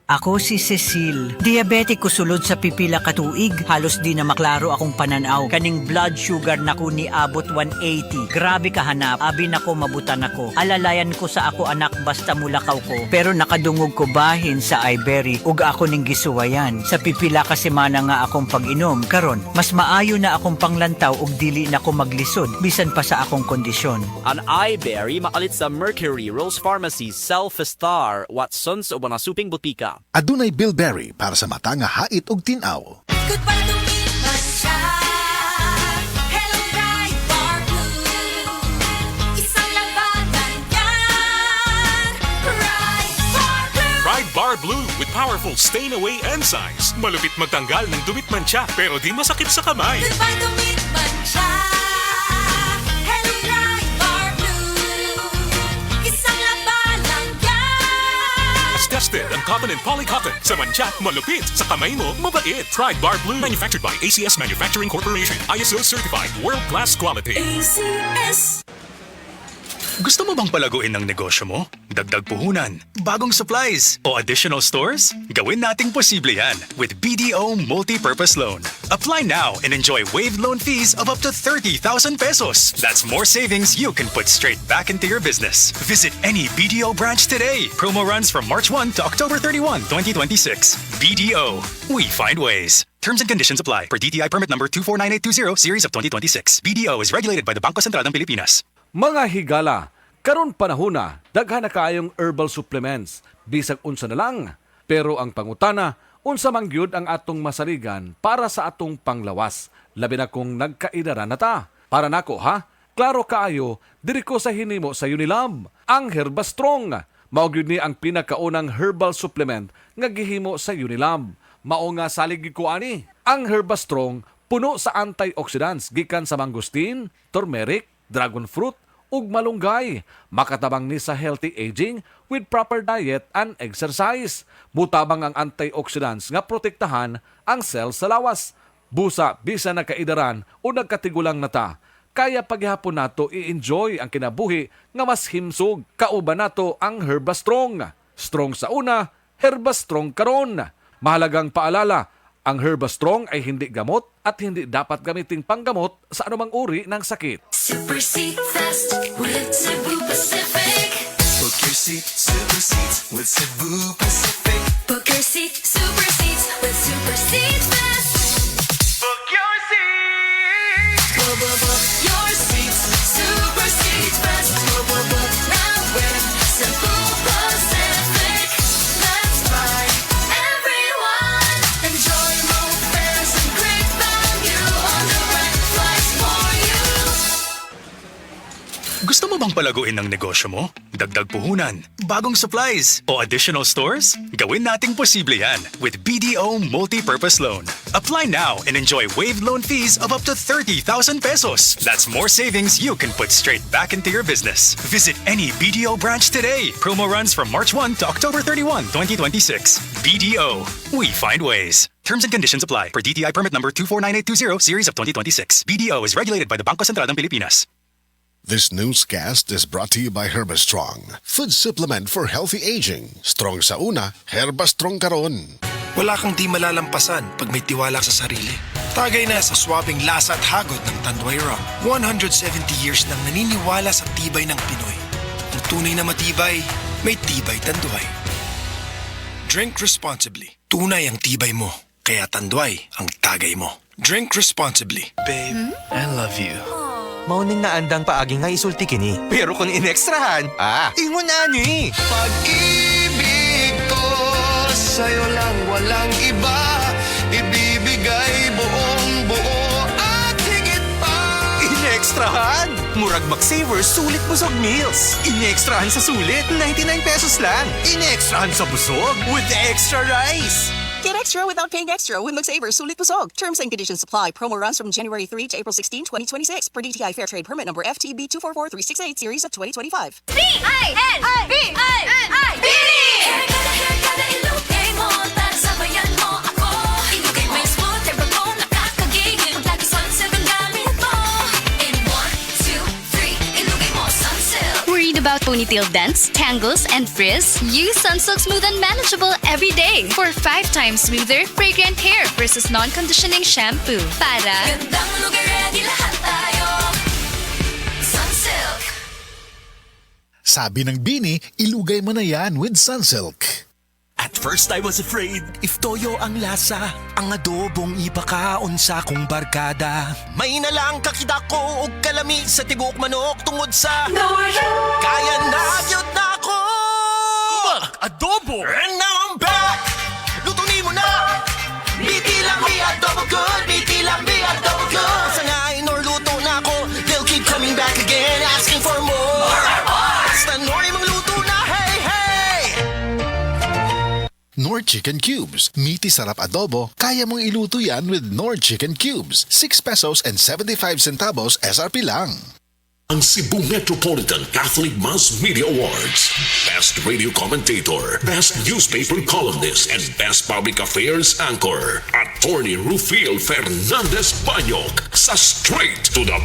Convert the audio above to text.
Ako si Cecil. Diabetic ko sulod sa pipila katuig. Halos di na maklaro akong pananaw. Kaning blood sugar nako ni abot 180. Grabe kahanap. Abi nako mabutan ako. Alalayan ko sa ako anak basta mulakaw ko. Pero nakadungog ko bahin sa iBerry ug ako ning gisuwayan. Sa pipila ka semana nga akong pag-inom. Karon, mas maayo na akong panglantaw ug dili na ko maglisod bisan pa sa akong kondisyon. Ang iBerry makalit sa Mercury, Rose Pharmacy, Self-Star, Watsons o mga suping butika. Adunay bilberry para sa mata nga hait ug tin-aw. Good para tumiman siya. Hello, Pride Bar Blue. Isang labanan yan. Pride Bar Blue. Pride Bar Blue with powerful stain-away enzymes. Malupit magtanggal ng dumit mancha pero di masakit sa kamay. Good para tumiman siya. Hello, Pride Bar Blue. Isang labanan yan. As tested ang cotton and polycotton. Sa mancha, malupit. Sa kamay mo, mabait. Pride Bar Blue. Manufactured by ACS Manufacturing Corporation. ISO certified. World-class quality. ACS. Gusto mo bang palaguin ang negosyo mo? Dagdag puhunan, bagong supplies, o additional stores? Gawin nating posible yan with BDO Multi-Purpose Loan. Apply now and enjoy waived loan fees of up to 30,000 pesos. That's more savings you can put straight back into your business. Visit any BDO branch today. Promo runs from March 1 to October 31, 2026. BDO. We find ways. Terms and conditions apply per DTI permit number 249820 series of 2026. BDO is regulated by the Bangko Sentral ng Pilipinas. Mga higala, karon panahona, daghan na kaayong herbal supplements, bisag unsa na lang. Pero ang pangutana, unsa man gyud ang atong masaligan para sa atong panglawas, labi na kung nagkaidara na ta. Para nako ha, klaro kaayo, diri ko sa hinimo sa Unilab, ang Herbastrong. Mao gyud ni ang pinakaunang herbal supplement nga gihimo sa Unilab. Mao nga salig ko ani, ang Herbastrong puno sa antioxidants gikan sa mangustin, turmeric, dragon fruit, ug malunggay, makatabang ni sa healthy aging with proper diet and exercise. Mutabang ang antioxidants nga protektahan ang cell sa lawas. Busa, bisa na kaidaran o nagkatigulang nata. Kaya paghihapon nato i-enjoy ang kinabuhi nga mas himsog. Kauban nato ang Herbastrong. Strong sa una, Herbastrong karon. Mahalagang paalala, ang Herbastrong ay hindi gamot at hindi dapat gamiting panggamot sa anumang uri ng sakit. Super Seat Fest with Cebu Pacific. Book your seat, Super Seats with Cebu Pacific. Book your seat, Super Seats with Super Seat Fest. Book your seat. Book your seats, Super Seat Fest. Book now with Cebu Pacific. Let's fly, everyone. Enjoy low fares and great value on direct flights for you. Gusto mo bang palaguin ang negosyo mo? Dagdag puhunan, bagong supplies, o additional stores? Gawin nating posible yan with BDO Multi-Purpose Loan. Apply now and enjoy waived loan fees of up to 30,000 pesos. That's more savings you can put straight back into your business. Visit any BDO branch today. Promo runs from March 1 to October 31, 2026. BDO. We find ways. Terms and conditions apply per DTI permit number 249820 series of 2026. BDO is regulated by the Bangko Sentral ng Pilipinas. This newscast is brought to you by Herbastrong, food supplement for healthy aging. Strong sa una, Herbastrong karon. Wala kang di malalampasan pag may tiwala sa sarili. Tagay na sa swabing lasa at hagod ng Tanduay Rum. 170 years nang naniniwala sa tibay ng Pinoy. Ang tunay na matibay, may tibay Tanduay. Drink responsibly. Tunay ang tibay mo. Kaya Tanduay ang tagay mo. Drink responsibly. Babe, I love you. Mauning na andang paagi nga isulti kini. Pero kung inekstrahan, ingon na ni. Pag-ibig ko sa'yo lang walang iba. Ibibigay buong buo at higit pa. Inekstrahan! Murag mag-savers, sulit busog meals. Inekstrahan sa sulit, 99 pesos lang. Inekstrahan sa busog with extra rice. Get extra without paying extra with McSavers Sulit Busog. Terms and conditions apply. Promo runs from January 3 to April 16, 2026. Per DTI Fair Trade Permit number FTB 244368 series of 2025. B-I-N-I-B-I-N-I Haircut ilugay mo para sabayan mo ako. Ilugay mo yung smooth, hair bago nakakagigil. Lagi Sunsilk ang gamit mo. In 1, 2, 3, ilugay mo Sunsilk. Worried about pony ponytail dents, tangles, and frizz? Use Sunsilk Smooth and Manageable every day for 5 times smoother, fragrant hair versus non-conditioning shampoo. Para Gandang lugar, ready lahat tayo. Sunsilk. Sabi ng Bini, ilugay mo na yan with Sunsilk. At first I was afraid, if toyo ang lasa, ang adobong ipakaon sa kong barkada. May nalang kakita ko og kalami sa tibok manok tungod sa kaya na yun na ako mag-adobo. And now I'm back, luto ni mo na. Biti lang mi adobo good, biti lang mi adobo good. Sangayin or luto na ako, they'll keep coming back again, asking for more. Basta nori mong luto na, hey, hey. Knorr Chicken Cubes. Meaty sarap adobo. Kaya mong iluto yan with Knorr Chicken Cubes. 6 pesos and 75 centavos SRP lang. Ang Cebu Metropolitan Catholic Mass Media Awards. Best Radio Commentator, Best Newspaper Columnist, and Best Public Affairs Anchor. Attorney Rufil Fernandez Banyok sa Straight to the